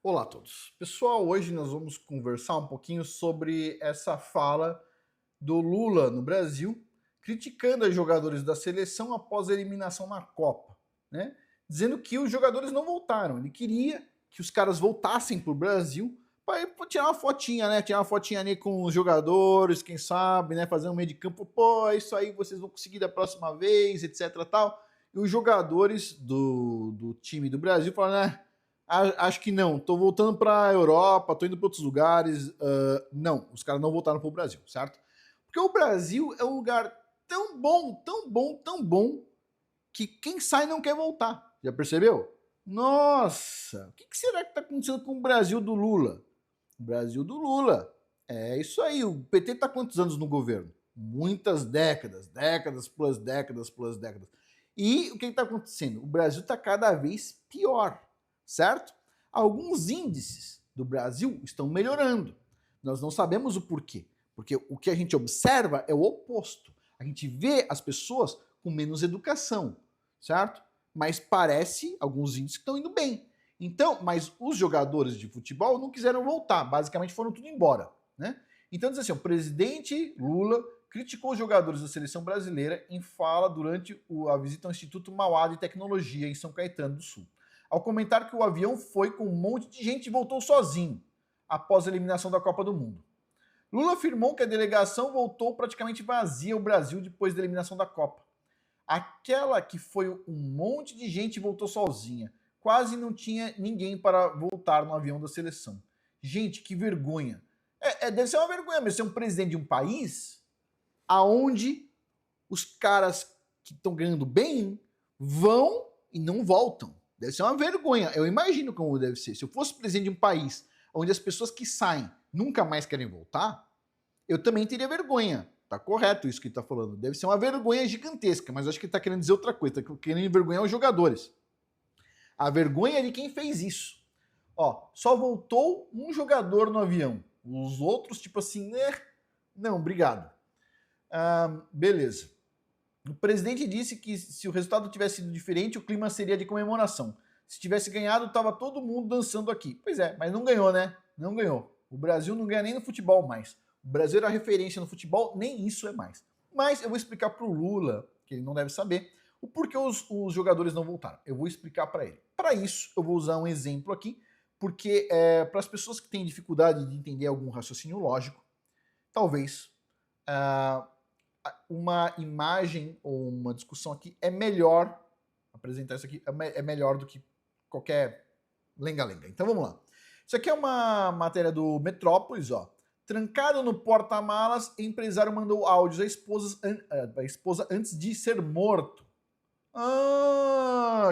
Olá a todos. Pessoal, hoje nós vamos conversar um pouquinho sobre essa fala do Lula no Brasil, criticando os jogadores da seleção após a eliminação na Copa, né? Dizendo que os jogadores não voltaram. Ele queria que os caras voltassem para o Brasil para tirar uma fotinha, né? Tirar uma fotinha ali com os jogadores, quem sabe, né? Fazer um meio de campo, pô, é isso aí, vocês vão conseguir da próxima vez, etc. tal. E os jogadores do time do Brasil falaram, né? Acho que não. Tô voltando para a Europa, tô indo para outros lugares. Não, os caras não voltaram para o Brasil, certo? Porque o Brasil é um lugar tão bom, tão bom, tão bom, que quem sai não quer voltar. Já percebeu? Nossa, o que será que tá acontecendo com o Brasil do Lula? O Brasil do Lula. É isso aí. O PT tá quantos anos no governo? Muitas décadas. Décadas plus décadas plus décadas. E o que está acontecendo? O Brasil está cada vez pior, certo? Alguns índices do Brasil estão melhorando. Nós não sabemos o porquê. Porque o que a gente observa é o oposto. A gente vê as pessoas com menos educação, certo? Mas parece alguns índices que estão indo bem. Então, mas os jogadores de futebol não quiseram voltar. Basicamente foram tudo embora, né? Então diz assim, o presidente Lula criticou os jogadores da seleção brasileira em fala durante a visita ao Instituto Mauá de Tecnologia em São Caetano do Sul. Ao comentar que o avião foi com um monte de gente e voltou sozinho, após a eliminação da Copa do Mundo. Lula afirmou que a delegação voltou praticamente vazia ao Brasil depois da eliminação da Copa. Aquela que foi um monte de gente e voltou sozinha. Quase não tinha ninguém para voltar no avião da seleção. Gente, que vergonha. Deve ser uma vergonha mesmo ser um presidente de um país aonde os caras que estão ganhando bem vão e não voltam. Deve ser uma vergonha. Eu imagino como deve ser. Se eu fosse presidente de um país onde as pessoas que saem nunca mais querem voltar, eu também teria vergonha. Tá correto isso que ele tá falando. Deve ser uma vergonha gigantesca, mas eu acho que ele tá querendo dizer outra coisa. Tá querendo envergonhar os jogadores. A vergonha é de quem fez isso. Ó, só voltou um jogador no avião. Os outros, tipo assim, né? Não, obrigado. Beleza. O presidente disse que se o resultado tivesse sido diferente, o clima seria de comemoração. Se tivesse ganhado, estava todo mundo dançando aqui. Pois é, mas não ganhou, né? Não ganhou. O Brasil não ganha nem no futebol mais. O Brasil era referência no futebol, nem isso é mais. Mas eu vou explicar para o Lula, que ele não deve saber, o porquê os jogadores não voltaram. Eu vou explicar para ele. Para isso, eu vou usar um exemplo aqui, porque para as pessoas que têm dificuldade de entender algum raciocínio lógico, talvez uma imagem ou uma discussão aqui é melhor, apresentar isso aqui é melhor do que qualquer lenga-lenga. Então vamos lá. Isso aqui é uma matéria do Metrópolis, ó. Trancado no porta-malas, empresário mandou áudios à esposa antes de ser morto.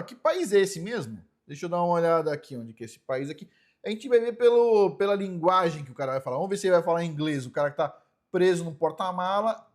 Que país é esse mesmo? Deixa eu dar uma olhada aqui, onde que é esse país aqui. A gente vai ver pela linguagem que o cara vai falar. Vamos ver se ele vai falar inglês. O cara que tá preso no porta-mala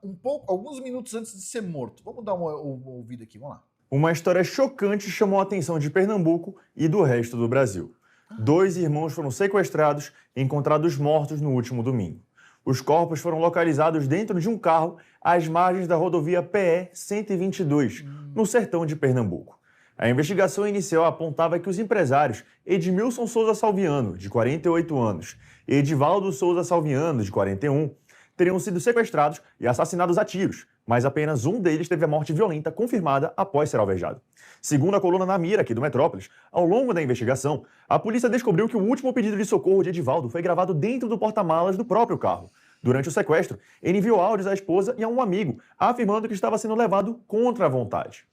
alguns minutos antes de ser morto. Vamos dar uma ouvida aqui, vamos lá. Uma história chocante chamou a atenção de Pernambuco e do resto do Brasil. 2 irmãos foram sequestrados e encontrados mortos no último domingo. Os corpos foram localizados dentro de um carro às margens da rodovia PE 122, no sertão de Pernambuco. A investigação inicial apontava que os empresários Edmilson Souza Salviano, de 48 anos, e Edivaldo Souza Salviano, de 41, teriam sido sequestrados e assassinados a tiros, mas apenas um deles teve a morte violenta confirmada após ser alvejado. Segundo a coluna Na Mira, aqui do Metrópolis, ao longo da investigação, a polícia descobriu que o último pedido de socorro de Edivaldo foi gravado dentro do porta-malas do próprio carro. Durante o sequestro, ele enviou áudios à esposa e a um amigo, afirmando que estava sendo levado contra a vontade.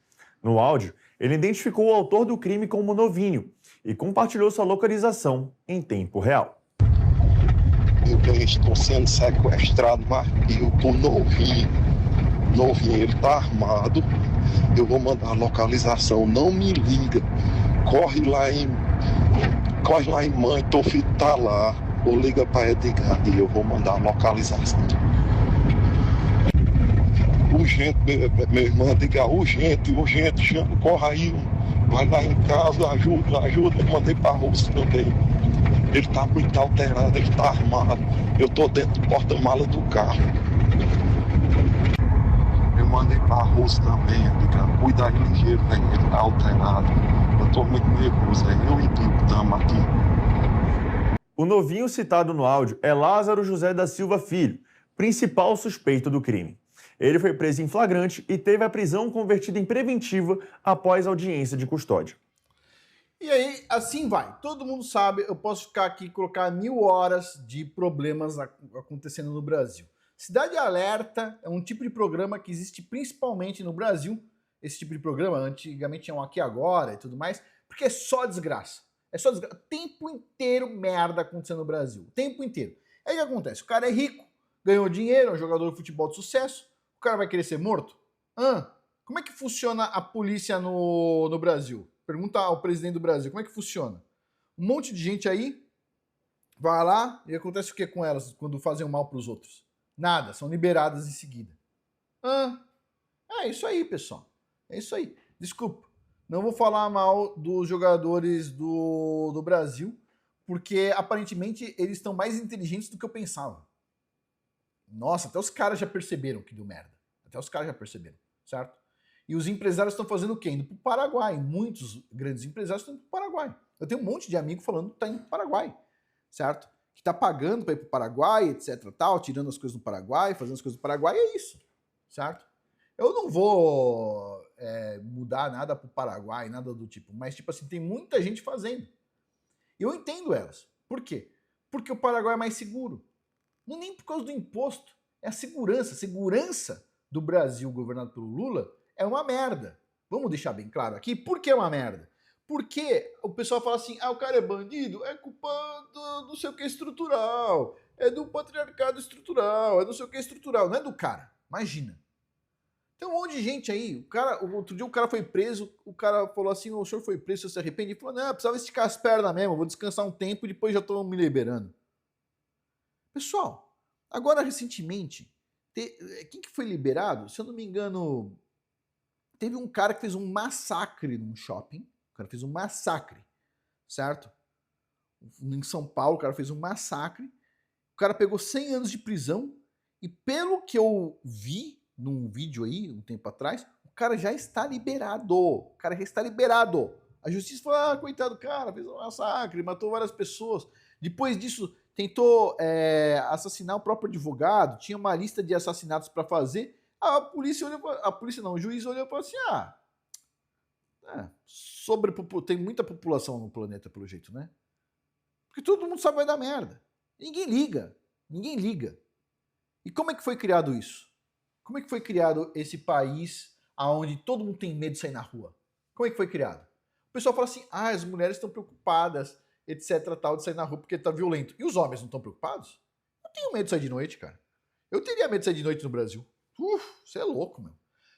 No áudio, ele identificou o autor do crime como Novinho e compartilhou sua localização em tempo real. Eu estou sendo sequestrado, mas eu tô novinho. Novinho, ele tá armado. Eu vou mandar a localização, não me liga. Corre lá em mãe, teu filho tá lá. Ou liga pra Edgar e eu vou mandar a localização. Urgente, meu irmão, diga urgente, chama, corre aí. Vai lá em casa, ajuda. Eu mandei pra Rússia também. Ele tá muito alterado, ele tá armado. Eu tô dentro do porta-mala do carro. Eu mandei pra Rússia também, diga, cuida aí ligeiro, né? Ele tá alterado. Eu tô muito nervoso, eu e tu estamos aqui. O novinho citado no áudio é Lázaro José da Silva Filho, principal suspeito do crime. Ele foi preso em flagrante e teve a prisão convertida em preventiva após audiência de custódia. E aí, assim vai. Todo mundo sabe, eu posso ficar aqui e colocar 1000 horas de problemas acontecendo no Brasil. Cidade Alerta é um tipo de programa que existe principalmente no Brasil. Esse tipo de programa, antigamente tinha um Aqui Agora e tudo mais, porque é só desgraça. É só desgraça. O tempo inteiro merda acontecendo no Brasil. O tempo inteiro. Aí o que acontece? O cara é rico, ganhou dinheiro, é um jogador de futebol de sucesso, o cara vai querer ser morto? Como é que funciona a polícia no Brasil? Pergunta ao presidente do Brasil, como é que funciona? Um monte de gente aí vai lá e acontece o que com elas quando fazem o mal para os outros? Nada, são liberadas em seguida. É isso aí, pessoal. É isso aí. Desculpa, não vou falar mal dos jogadores do Brasil, porque aparentemente eles estão mais inteligentes do que eu pensava. Nossa, até os caras já perceberam que deu merda. Até os caras já perceberam, certo? E os empresários estão fazendo o quê? Indo para o Paraguai. Muitos grandes empresários estão indo para o Paraguai. Eu tenho um monte de amigo falando que está indo para o Paraguai, certo? Que está pagando para ir para o Paraguai, etc, tal, tirando as coisas do Paraguai, fazendo as coisas do Paraguai, é isso, certo? Eu não vou mudar nada para o Paraguai, nada do tipo, mas tipo assim, tem muita gente fazendo. Eu entendo elas. Por quê? Porque o Paraguai é mais seguro. Não é nem por causa do imposto, é a segurança. A segurança do Brasil governado pelo Lula é uma merda. Vamos deixar bem claro aqui, por que é uma merda? Porque o pessoal fala assim, o cara é bandido, é culpa do não sei o que estrutural, é do patriarcado estrutural, é não sei o que estrutural, não é do cara, imagina. Tem um monte de gente aí, outro dia o cara foi preso, o cara falou assim, o senhor foi preso, você se arrepende? Ele falou, não, eu precisava esticar as pernas mesmo, vou descansar um tempo e depois já estou me liberando. Pessoal, agora recentemente, quem que foi liberado? Se eu não me engano, teve um cara que fez um massacre num shopping. O cara fez um massacre, certo? Em São Paulo, o cara fez um massacre. O cara pegou 100 anos de prisão. E pelo que eu vi num vídeo aí, um tempo atrás, o cara já está liberado. O cara já está liberado. A justiça falou, coitado do cara, fez um massacre, matou várias pessoas. Depois disso, tentou assassinar o próprio advogado. Tinha uma lista de assassinatos para fazer. O juiz olhou e falou assim, tem muita população no planeta pelo jeito, né? Porque todo mundo sabe que vai dar merda. Ninguém liga. E como é que foi criado isso? Como é que foi criado esse país onde todo mundo tem medo de sair na rua? Como é que foi criado? O pessoal fala assim, as mulheres estão preocupadas, etc, tal, de sair na rua porque tá violento. E os homens não estão preocupados? Eu tenho medo de sair de noite, cara. Eu teria medo de sair de noite no Brasil. Você é louco, meu.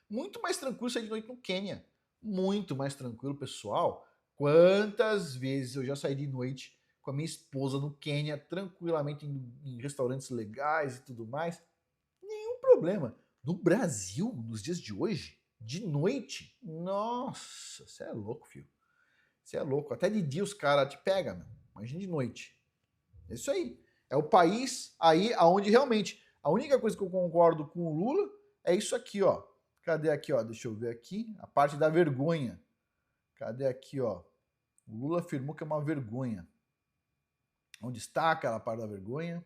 Muito mais tranquilo sair de noite no Quênia. Muito mais tranquilo, pessoal. Quantas vezes eu já saí de noite com a minha esposa no Quênia, tranquilamente em restaurantes legais e tudo mais. Nenhum problema. No Brasil, nos dias de hoje, de noite, nossa, você é louco, filho. Você é louco. Até de dia os caras te pegam, meu. Imagina de noite. É isso aí. É o país aí onde realmente... A única coisa que eu concordo com o Lula é isso aqui, ó. Cadê aqui, ó? Deixa eu ver aqui. A parte da vergonha. Cadê aqui, ó? O Lula afirmou que é uma vergonha. Onde está aquela parte da vergonha?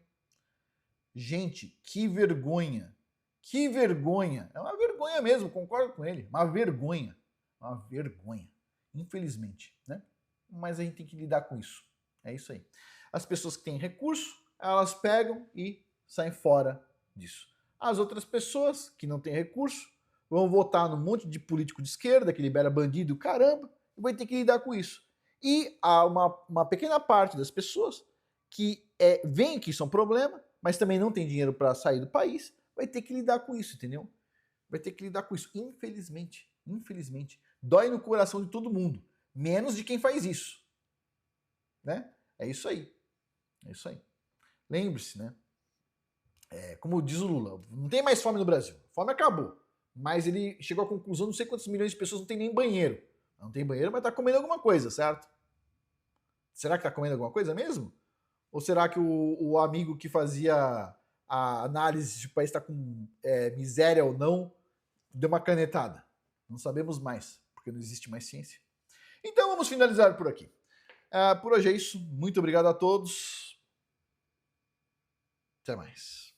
Gente, que vergonha. Que vergonha. É uma vergonha mesmo, concordo com ele. Uma vergonha. Uma vergonha. Infelizmente, né? Mas a gente tem que lidar com isso. É isso aí. As pessoas que têm recurso, elas pegam e saem fora disso. As outras pessoas que não têm recurso vão votar num monte de político de esquerda que libera bandido, caramba, e vai ter que lidar com isso. E há uma pequena parte das pessoas que veem que isso é um problema, mas também não tem dinheiro para sair do país, vai ter que lidar com isso, entendeu? Vai ter que lidar com isso, infelizmente. Infelizmente. Dói no coração de todo mundo, menos de quem faz isso. Né? É isso aí. É isso aí. Lembre-se, né? Como diz o Lula, não tem mais fome no Brasil. A fome acabou. Mas ele chegou à conclusão, não sei quantos milhões de pessoas não tem nem banheiro. Não tem banheiro, mas tá comendo alguma coisa, certo? Será que tá comendo alguma coisa mesmo? Ou será que o amigo que fazia a análise se o país está com miséria ou não, deu uma canetada? Não sabemos mais, porque não existe mais ciência. Então vamos finalizar por aqui. Por hoje é isso. Muito obrigado a todos. Até mais.